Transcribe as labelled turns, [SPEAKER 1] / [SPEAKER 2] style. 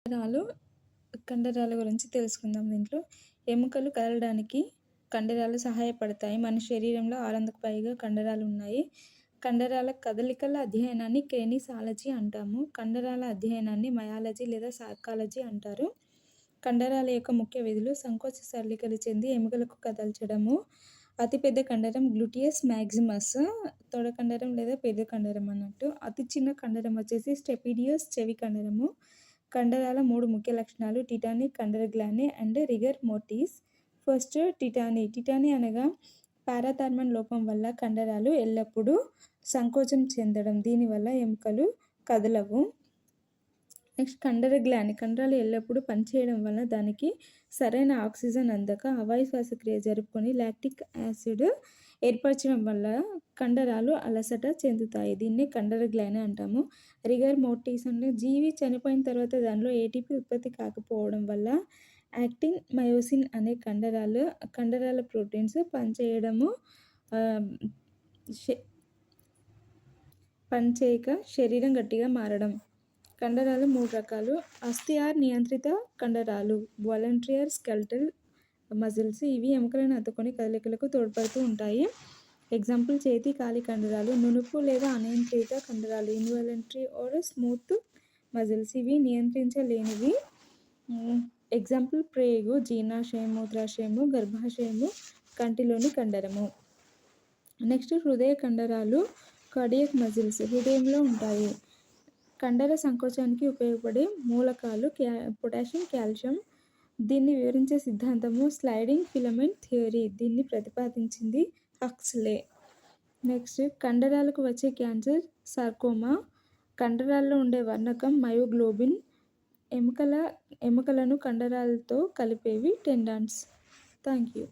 [SPEAKER 1] కండరాలు కండరాల గురించి తెలుసుకుందాం దీంట్లో. ఎముకలు కదలడానికి కండరాలు సహాయపడతాయి. మన శరీరంలో 600కు పైగా కండరాలు ఉన్నాయి. కండరాల కదలికల అధ్యయనాన్ని కినెసియాలజీ అంటాము. కండరాల అధ్యయనాన్ని మయాలజీ లేదా సైకాలజీ అంటారు. కండరాల యొక్క ముఖ్య విధులు: సంకోచ సరళికలు చెంది ఎముకలకు కదల్చడము. అతిపెద్ద కండరం గ్లూటియస్ మ్యాక్సిమస్, తొడ కండరం లేదా పెద్ద కండరం అన్నట్టు. అతి చిన్న కండరం వచ్చేసి స్టెపిడియస్, చెవి కండరము. కండరాల 3 ముఖ్య లక్షణాలు: టిటానీ, కండర గ్లాండి అండ్ రిగర్ మోర్టిస్. ఫస్ట్ టిటానీ. టిటానీ అనగా పారాథర్మల్ లోపం వల్ల కండరాలు ఎల్లప్పుడూ సంకోచం చెందడం. దీనివల్ల ఎముకలు కదలవు. నెక్స్ట్ కండర గ్లాండి. కండరాలు ఎల్లప్పుడూ పనిచేయడం వల్ల దానికి సరైన ఆక్సిజన్ అందక అవాయు శ్వాసక్రియ జరుపుకొని లాక్టిక్ యాసిడ్ ఏర్పరచడం వల్ల కండరాలు అలసట చెందుతాయి. దీన్ని కండర గ్లాండి అంటాము. రిగర్ మోర్టిస్ అంటే జీవి చనిపోయిన తర్వాత దానిలో ఏటీపీ ఉత్పత్తి కాకపోవడం వల్ల యాక్టిన్, మయోసిన్ అనే కండరాల ప్రోటీన్స్ పనిచేయక శరీరం గట్టిగా మారడం. కండరాలు 3 రకాలు: ఆస్టియర్ నియంత్రిత కండరాలు, వాలంటరీ స్కెలెటల్ మజిల్స్. ఇవి ఎముకలను హత్తుకొని కదలికలకు తోడ్పడుతూ ఉంటాయి. ఎగ్జాంపుల్: చేతి, కాలి కండరాలు. నునుపు లేదా అనియంత్రిత కండరాలు, ఇన్వాలంటరీ ఆర్ స్మూత్ మజిల్స్. ఇవి నియంత్రించలేనివి. ఎగ్జాంపుల్: ప్రేగు, జీర్ణాశయం, మూత్రాశయము, గర్భాశయము, కంటిలోని కండరము. నెక్స్ట్ హృదయ కండరాలు, కార్డియాక్ మజిల్స్. హృదయంలో ఉంటాయి. కండర సంకోచానికి ఉపయోగపడే మూలకాలు పొటాషియం, కాల్షియం. దీన్ని వివరించే సిద్ధాంతము స్లైడింగ్ ఫిలమెంట్ థియరీ. దీన్ని ప్రతిపాదించింది హక్స్లే. నెక్స్ట్ కండరాలకు వచ్చే క్యాన్సర్ సార్కోమా. కండరాల్లో ఉండే వర్ణకం మయోగ్లోబిన్. ఎముకలను కండరాలతో కలిపేవి టెండాన్స్. Thank you.